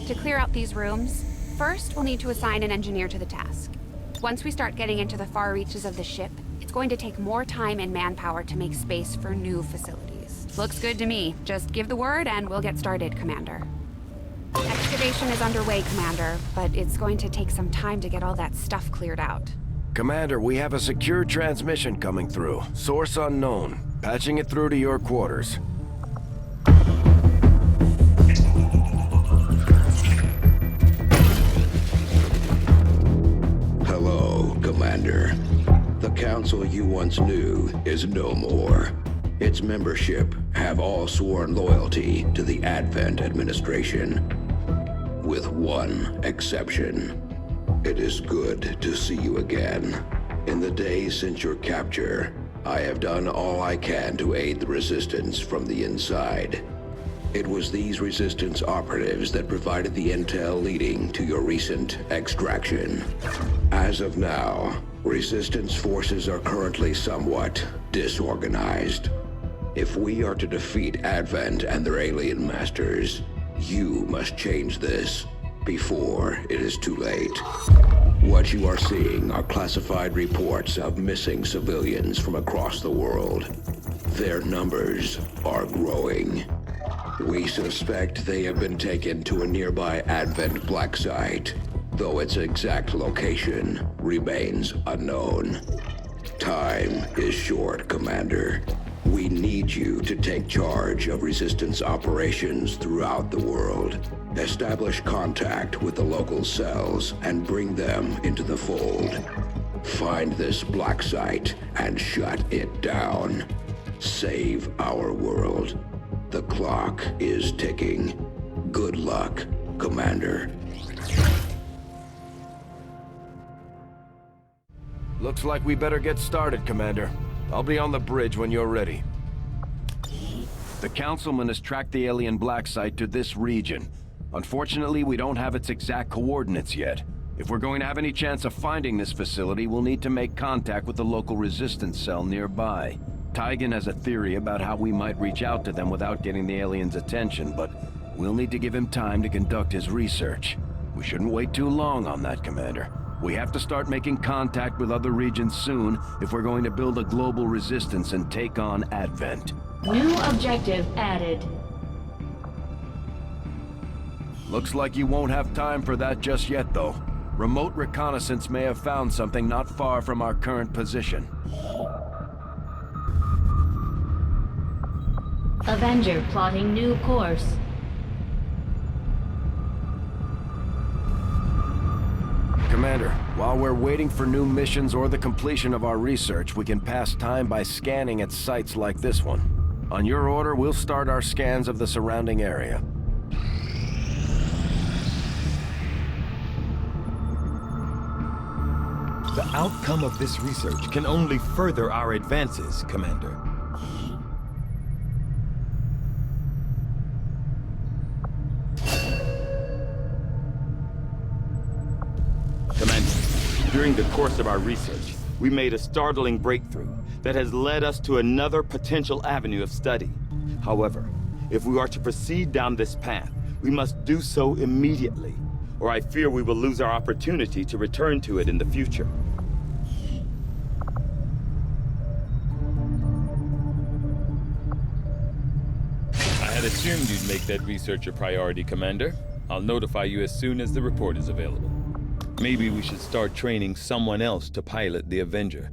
To clear out these rooms, first we'll need to assign an engineer to the task. Once we start getting into the far reaches of the ship, it's going to take more time and manpower to make space for new facilities. Looks good to me. Just give the word and we'll get started, Commander. Excavation is underway, Commander, but it's going to take some time to get all that stuff cleared out. Commander, we have a secure transmission coming through. Source unknown. Patching it through to your quarters. Hello, Commander. The council you once knew is no more. Its membership have all sworn loyalty to the Advent administration. With one exception. It is good to see you again. In the days since your capture, I have done all I can to aid the Resistance from the inside. It was these Resistance operatives that provided the intel leading to your recent extraction. As of now, Resistance forces are currently somewhat disorganized. If we are to defeat Advent and their alien masters, you must change this before it is too late. What you are seeing are classified reports of missing civilians from across the world. Their numbers are growing. We suspect they have been taken to a nearby Advent black site, though its exact location remains unknown. Time is short, Commander. We need you to take charge of Resistance operations throughout the world. Establish contact with the local cells and bring them into the fold. Find this black site and shut it down. Save our world. The clock is ticking. Good luck, Commander. Looks like we better get started, Commander. I'll be on the bridge when you're ready. The Councilman has tracked the alien black site to this region. Unfortunately, we don't have its exact coordinates yet. If we're going to have any chance of finding this facility, we'll need to make contact with the local Resistance cell nearby. Tygan has a theory about how we might reach out to them without getting the aliens' attention, but we'll need to give him time to conduct his research. We shouldn't wait too long on that, Commander. We have to start making contact with other regions soon if we're going to build a global resistance and take on Advent. New objective added. Looks like you won't have time for that just yet, though. Remote reconnaissance may have found something not far from our current position. Avenger plotting new course. Commander, while we're waiting for new missions or the completion of our research, we can pass time by scanning at sites like this one. On your order, we'll start our scans of the surrounding area. The outcome of this research can only further our advances, Commander. Commander, during the course of our research, we made a startling breakthrough that has led us to another potential avenue of study. However, if we are to proceed down this path, we must do so immediately, or I fear we will lose our opportunity to return to it in the future. I had assumed you'd make that research a priority, Commander. I'll notify you as soon as the report is available. Maybe we should start training someone else to pilot the Avenger.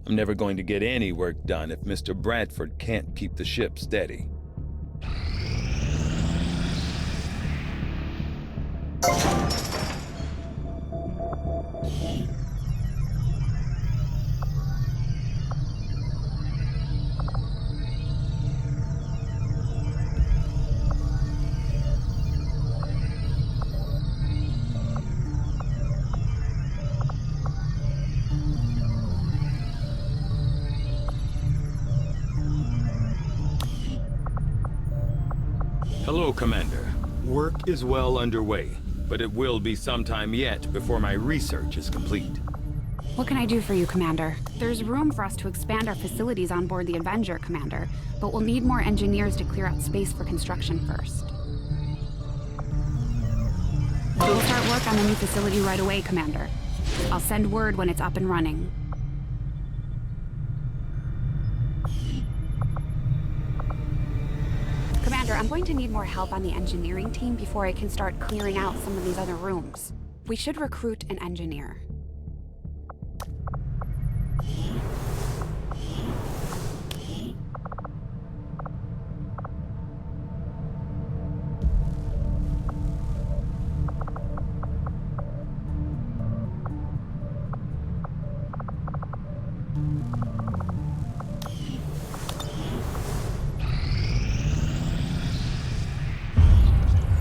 I'm never going to get any work done if Mr. Bradford can't keep the ship steady. Hello, Commander. Work is well underway, but it will be some time yet before my research is complete. What can I do for you, Commander? There's room for us to expand our facilities on board the Avenger, Commander, but we'll need more engineers to clear out space for construction first. work on the new facility right away, Commander. I'll send word when it's up and running. Commander, I'm going to need more help on the engineering team before I can start clearing out some of these other rooms. We should recruit an engineer.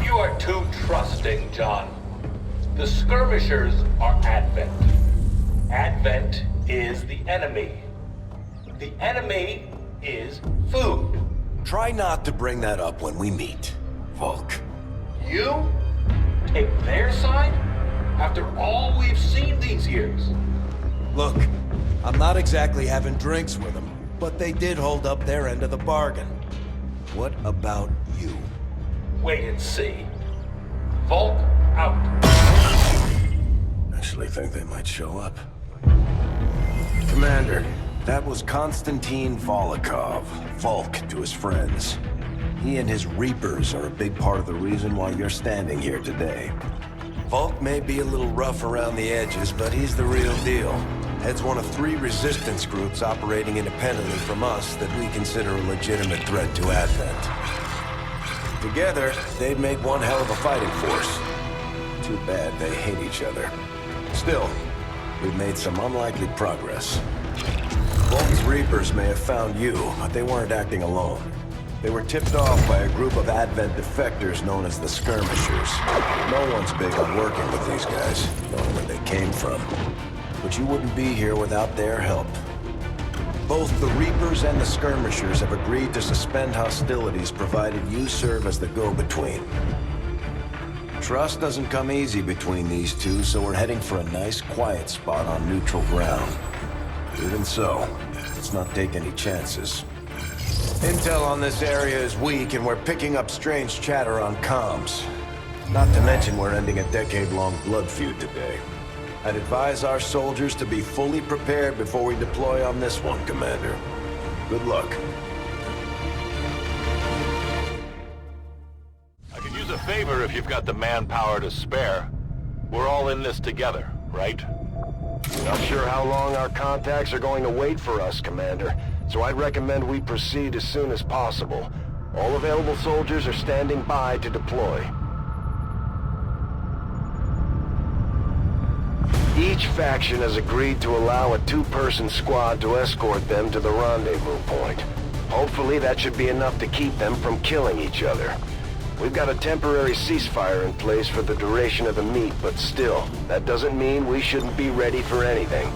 You are too trusting, John. The skirmishers are Advent. Advent is the enemy. The enemy is food. Try not to bring that up when we meet, Volk. You take their side after all we've seen these years. Look, I'm not exactly having drinks with them, but they did hold up their end of the bargain. What about you? Wait and see. Volk out. Actually think they might show up. Commander, that was Konstantin Volokov, Volk to his friends. He and his Reapers are a big part of the reason why you're standing here today. Volk may be a little rough around the edges, but he's the real deal. Heads one of 3 resistance groups operating independently from us that we consider a legitimate threat to Advent. Together, they'd make one hell of a fighting force. Too bad they hate each other. Still, we've made some unlikely progress. Volk's Reapers may have found you, but they weren't acting alone. They were tipped off by a group of Advent defectors known as the Skirmishers. No one's big on working with these guys, knowing where they came from. But you wouldn't be here without their help. Both the Reapers and the Skirmishers have agreed to suspend hostilities provided you serve as the go-between. Trust doesn't come easy between these two, so we're heading for a nice, quiet spot on neutral ground. Even so, let's not take any chances. Intel on this area is weak, and we're picking up strange chatter on comms. Not to mention we're ending a decade-long blood feud today. I'd advise our soldiers to be fully prepared before we deploy on this one, Commander. Good luck. I could use a favor if you've got the manpower to spare. We're all in this together, right? Not sure how long our contacts are going to wait for us, Commander, so I'd recommend we proceed as soon as possible. All available soldiers are standing by to deploy. Each faction has agreed to allow a 2-person squad to escort them to the rendezvous point. Hopefully that should be enough to keep them from killing each other. We've got a temporary ceasefire in place for the duration of the meet, but still, that doesn't mean we shouldn't be ready for anything.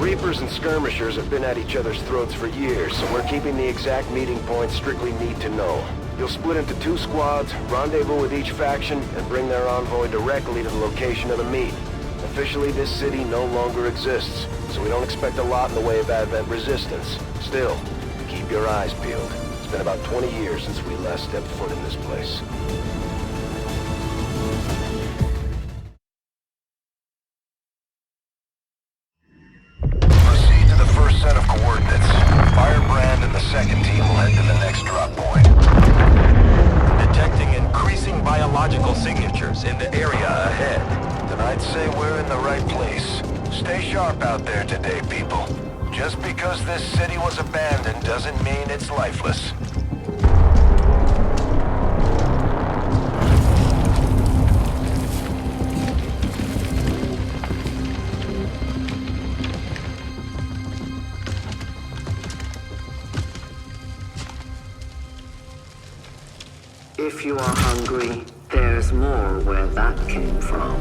Reapers and skirmishers have been at each other's throats for years, so we're keeping the exact meeting points strictly need to know. You'll split into 2 squads, rendezvous with each faction, and bring their envoy directly to the location of the meet. Officially, this city no longer exists, so we don't expect a lot in the way of Advent resistance. Still, keep your eyes peeled. It's been about 20 years since we last stepped foot in this place. Proceed to the first set of coordinates. Firebrand and the second team will head to the next drop point. Detecting increasing biological signatures in the area ahead. Then I'd say we're in the right place. Stay sharp out there today, people. Just because this city was abandoned doesn't mean it's lifeless. If you are hungry, there's more where that came from.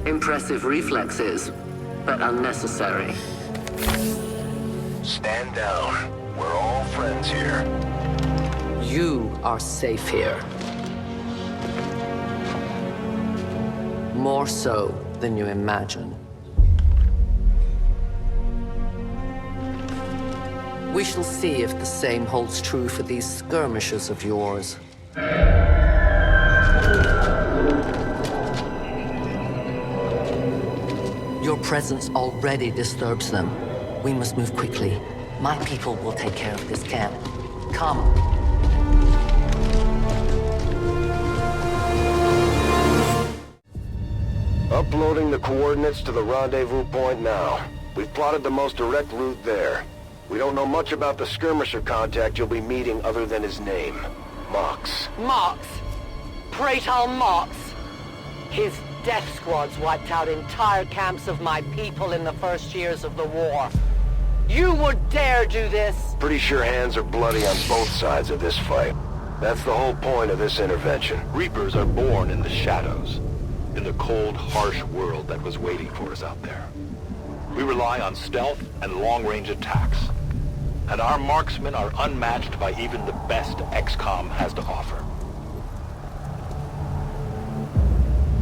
Impressive reflexes, but unnecessary. Stand down. We're all friends here. You are safe here. More so than you imagine. We shall see if the same holds true for these skirmishers of yours. Your presence already disturbs them. We must move quickly. My people will take care of this camp. Come. Uploading the coordinates to the rendezvous point now. We've plotted the most direct route there. We don't know much about the skirmisher contact you'll be meeting other than his name. Mox. Mox? Praetor Mox? His death squads wiped out entire camps of my people in the first years of the war. You would dare do this? Pretty sure hands are bloody on both sides of this fight. That's the whole point of this intervention. Reapers are born in the shadows, in the cold, harsh world that was waiting for us out there. We rely on stealth and long-range attacks, and our marksmen are unmatched by even the best XCOM has to offer.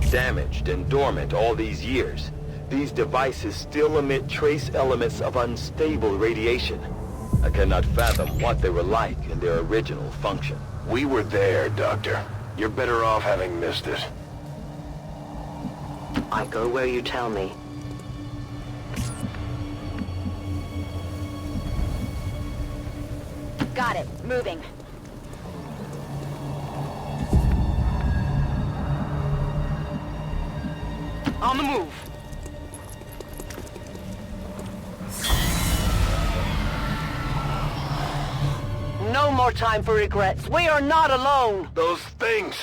Damaged and dormant all these years, these devices still emit trace elements of unstable radiation. I cannot fathom what they were like in their original function. We were there, Doctor. You're better off having missed it. I go where you tell me. Got it. Moving. On the move. No more time for regrets. We are not alone. Those things,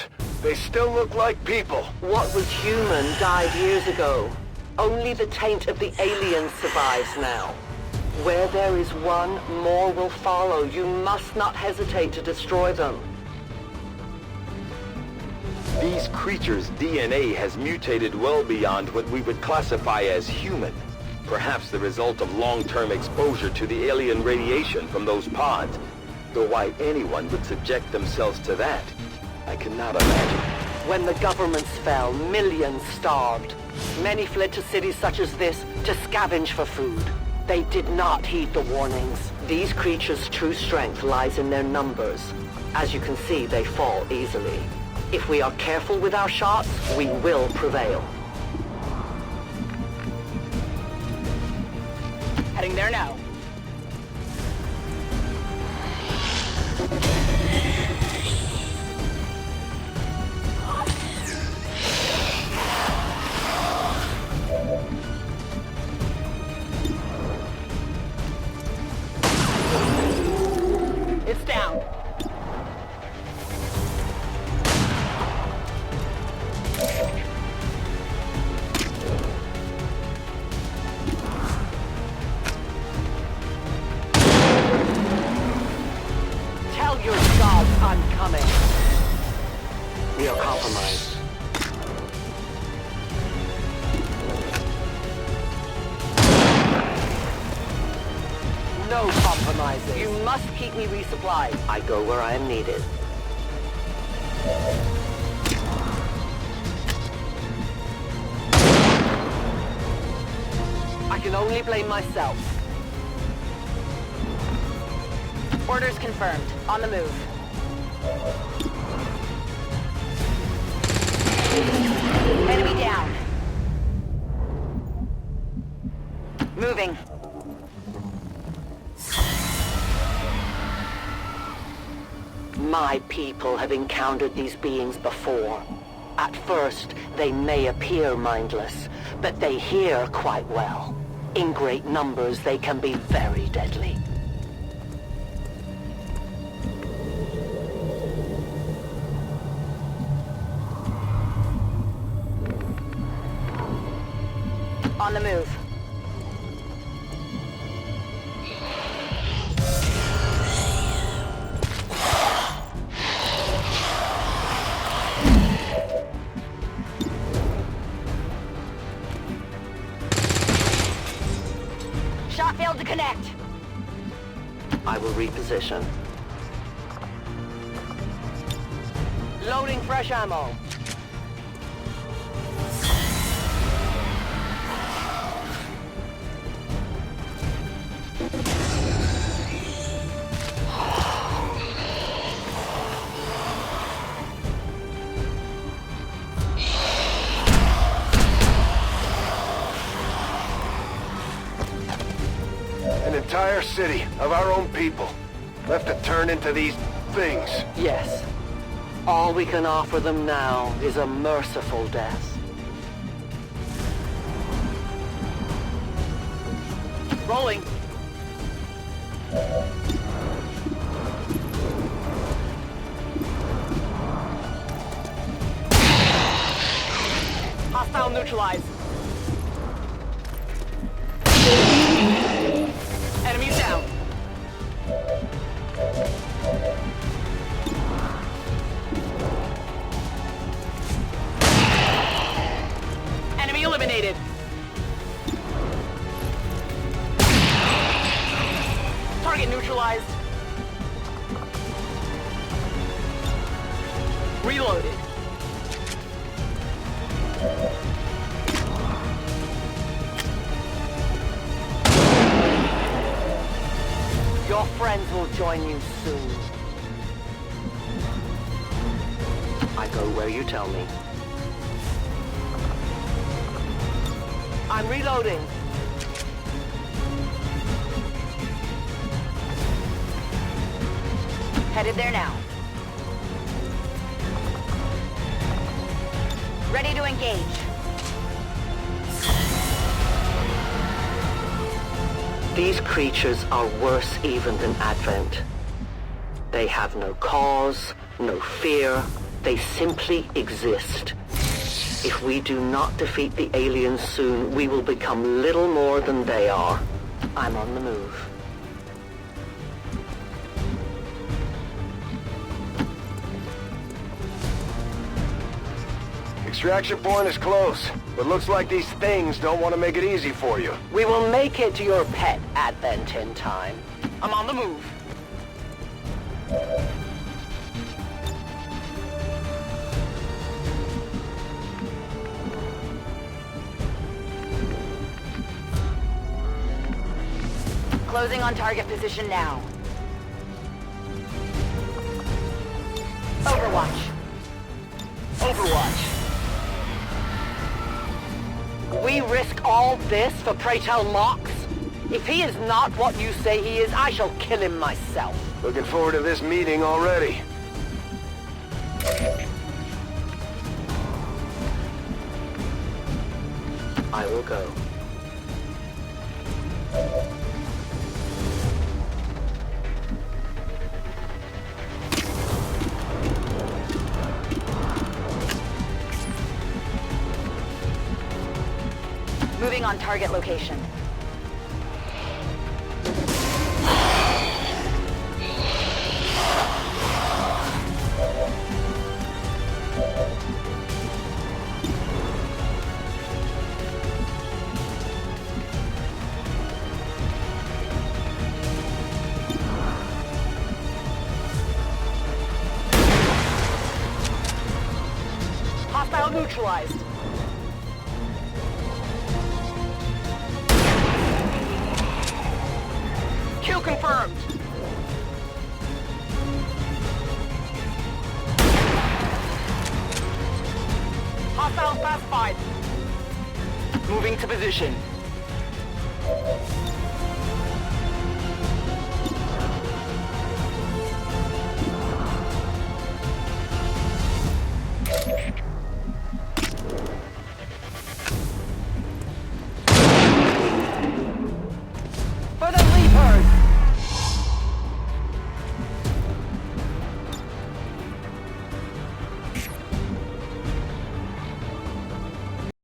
they still look like people. What was human died years ago. Only the taint of the aliens survives now. Where there is one, more will follow. You must not hesitate to destroy them. These creatures' DNA has mutated well beyond what we would classify as human. Perhaps the result of long-term exposure to the alien radiation from those pods. Though why anyone would subject themselves to that, I cannot imagine. When the governments fell, millions starved. Many fled to cities such as this to scavenge for food. They did not heed the warnings. These creatures' true strength lies in their numbers. As you can see, they fall easily. If we are careful with our shots, we will prevail. Heading there now. It's down. Tell your compromises. You must keep me resupplied. I go where I am needed. I can only blame myself. Orders confirmed. On the move. Enemy down. Moving. My people have encountered these beings before. At first, they may appear mindless, but they hear quite well. In great numbers, they can be very deadly. On the move. Shot failed to connect. I will reposition. Loading fresh ammo. An entire city of our own people left to turn into these things. Yes. All we can offer them now is a merciful death. Rolling. Hostile neutralized. Enemies down. Enemy eliminated. Target neutralized. Reloaded. Your friends will join you soon. I go where you tell me. I'm reloading. Headed there now. Ready to engage. These creatures are worse even than Advent. They have no cause, no fear. They simply exist. If we do not defeat the aliens soon, we will become little more than they are. I'm on the move. Extraction point is close, but looks like these things don't want to make it easy for you. We will make it to your pet Advent in time. I'm on the move. Closing on target position now. Overwatch. Overwatch. We risk all this for pray tell Mox? If he is not what you say he is, I shall kill him myself. Looking forward to this meeting already. I will go. Moving on target location. neutralized. Kill confirmed. Hostile classified. Moving to position.